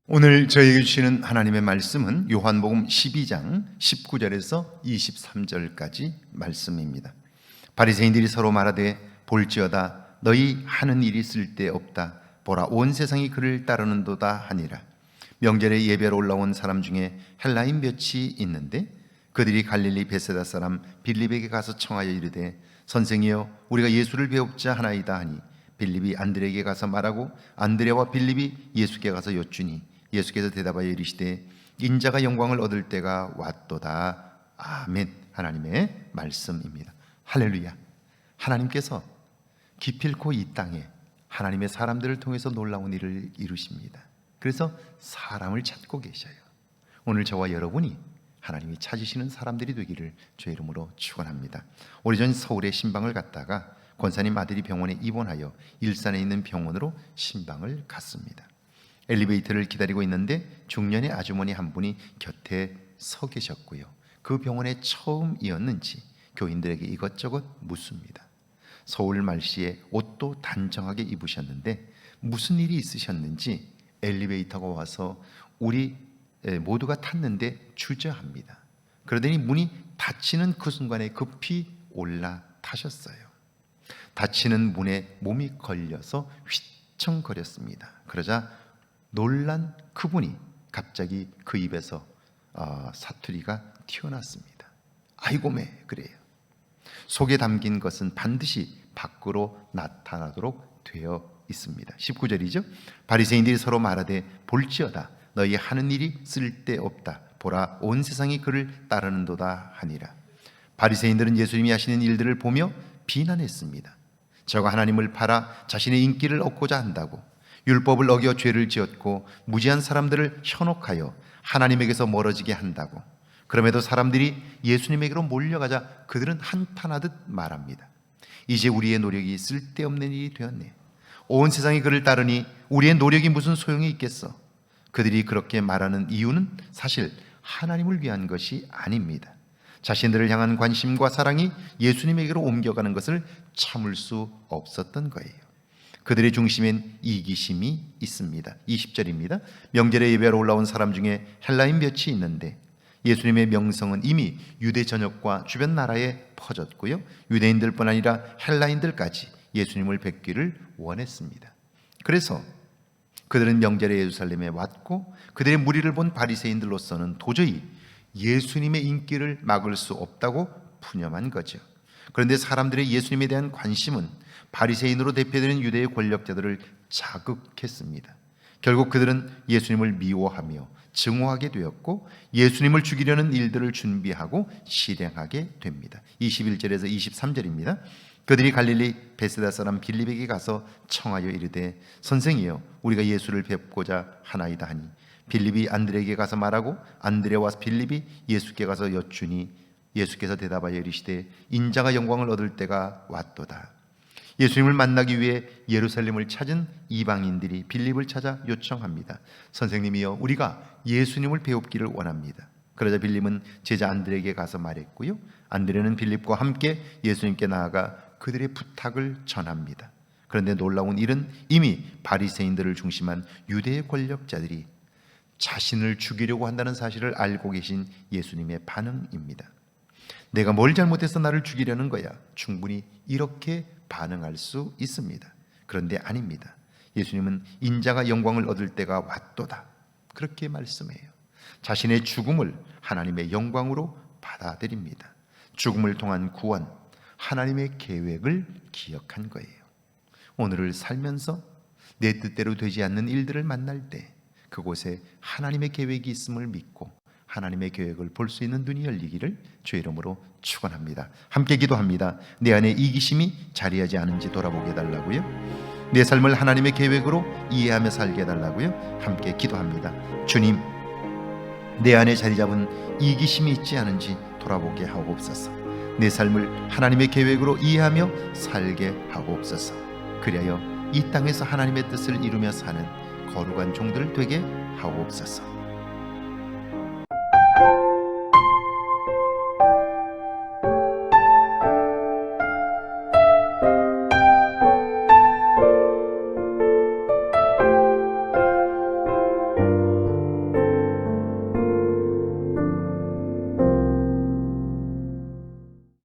오늘 저에게 주시는 하나님의 말씀은 요한복음 12장 19절에서 23절까지 말씀입니다. 바리새인들이 서로 말하되 볼지어다 너희 하는 일이 쓸데없다. 보라 온 세상이 그를 따르는도다 하니라. 명절에 예배로 올라온 사람 중에 헬라인 몇이 있는데 그들이 갈릴리 베세다 사람 빌립에게 가서 청하여 이르되 선생이여 우리가 예수를 배웁자 하나이다 하니 빌립이 안드레에게 가서 말하고 안드레와 빌립이 예수께 가서 여쭈니 예수께서 대답하여 이르시되 인자가 영광을 얻을 때가 왔도다. 아멘. 하나님의 말씀입니다. 할렐루야. 하나님께서 기필코 이 땅에 하나님의 사람들을 통해서 놀라운 일을 이루십니다. 그래서 사람을 찾고 계셔요. 오늘 저와 여러분이 하나님이 찾으시는 사람들이 되기를 주의 이름으로 축원합니다. 오래전 서울에 신방을 갔다가 권사님 아들이 병원에 입원하여 일산에 있는 병원으로 신방을 갔습니다. 엘리베이터를 기다리고 있는데 중년의 아주머니 한 분이 곁에 서 계셨고요. 그 병원에 처음이었는지 교인들에게 이것저것 묻습니다. 서울 날씨에 옷도 단정하게 입으셨는데 무슨 일이 있으셨는지 엘리베이터가 와서 우리 모두가 탔는데 주저합니다. 그러더니 문이 닫히는 그 순간에 급히 올라타셨어요. 닫히는 문에 몸이 걸려서 휘청거렸습니다. 그러자 놀란 그분이 갑자기 그 입에서 사투리가 튀어났습니다. 아이고 매 그래요. 속에 담긴 것은 반드시 밖으로 나타나도록 되어 있습니다. 19절이죠. 바리새인들이 서로 말하되 볼지어다 너희 하는 일이 쓸데없다. 보라 온 세상이 그를 따르는도다 하니라. 바리새인들은 예수님이 하시는 일들을 보며 비난했습니다. 저가 하나님을 팔아 자신의 인기를 얻고자 한다고 율법을 어겨 죄를 지었고 무지한 사람들을 현혹하여 하나님에게서 멀어지게 한다고. 그럼에도 사람들이 예수님에게로 몰려가자 그들은 한탄하듯 말합니다. 이제 우리의 노력이 쓸데없는 일이 되었네. 온 세상이 그를 따르니 우리의 노력이 무슨 소용이 있겠어. 그들이 그렇게 말하는 이유는 사실 하나님을 위한 것이 아닙니다. 자신들을 향한 관심과 사랑이 예수님에게로 옮겨가는 것을 참을 수 없었던 거예요. 그들의 중심엔 이기심이 있습니다. 20절입니다. 명절에 예배하러 올라온 사람 중에 헬라인 몇이 있는데 예수님의 명성은 이미 유대 전역과 주변 나라에 퍼졌고요. 유대인들뿐 아니라 헬라인들까지 예수님을 뵙기를 원했습니다. 그래서 그들은 명절에 예루살렘에 왔고 그들의 무리를 본 바리새인들로서는 도저히 예수님의 인기를 막을 수 없다고 푸념한 거죠. 그런데 사람들의 예수님에 대한 관심은 바리새인으로 대표되는 유대의 권력자들을 자극했습니다. 결국 그들은 예수님을 미워하며 증오하게 되었고 예수님을 죽이려는 일들을 준비하고 실행하게 됩니다. 21절에서 23절입니다. 그들이 갈릴리 베세다 사람 빌립에게 가서 청하여 이르되 선생이여 우리가 예수를 뵙고자 하나이다 하니 빌립이 안드레에게 가서 말하고 안드레와 빌립이 예수께 가서 여쭈니 예수께서 대답하여 이르시되 인자가 영광을 얻을 때가 왔도다. 예수님을 만나기 위해 예루살렘을 찾은 이방인들이 빌립을 찾아 요청합니다. 선생님이여 우리가 예수님을 배웁기를 원합니다. 그러자 빌립은 제자 안드레에게 가서 말했고요. 안드레는 빌립과 함께 예수님께 나아가 그들의 부탁을 전합니다. 그런데 놀라운 일은 이미 바리새인들을 중심한 유대의 권력자들이 자신을 죽이려고 한다는 사실을 알고 계신 예수님의 반응입니다. 내가 뭘 잘못해서 나를 죽이려는 거야? 충분히 이렇게 반응할 수 있습니다. 그런데 아닙니다. 예수님은 인자가 영광을 얻을 때가 왔도다. 그렇게 말씀해요. 자신의 죽음을 하나님의 영광으로 받아들입니다. 죽음을 통한 구원, 하나님의 계획을 기억한 거예요. 오늘을 살면서 내 뜻대로 되지 않는 일들을 만날 때 그곳에 하나님의 계획이 있음을 믿고 하나님의 계획을 볼 수 있는 눈이 열리기를 주의 이름으로 축원합니다. 함께 기도합니다. 내 안에 이기심이 자리하지 않은지 돌아보게 해달라고요. 내 삶을 하나님의 계획으로 이해하며 살게 해달라고요. 함께 기도합니다. 주님, 내 안에 자리 잡은 이기심이 있지 않은지 돌아보게 하옵소서. 내 삶을 하나님의 계획으로 이해하며 살게 하옵소서. 그리하여 이 땅에서 하나님의 뜻을 이루며 사는 거룩한 종들 되게 하옵소서.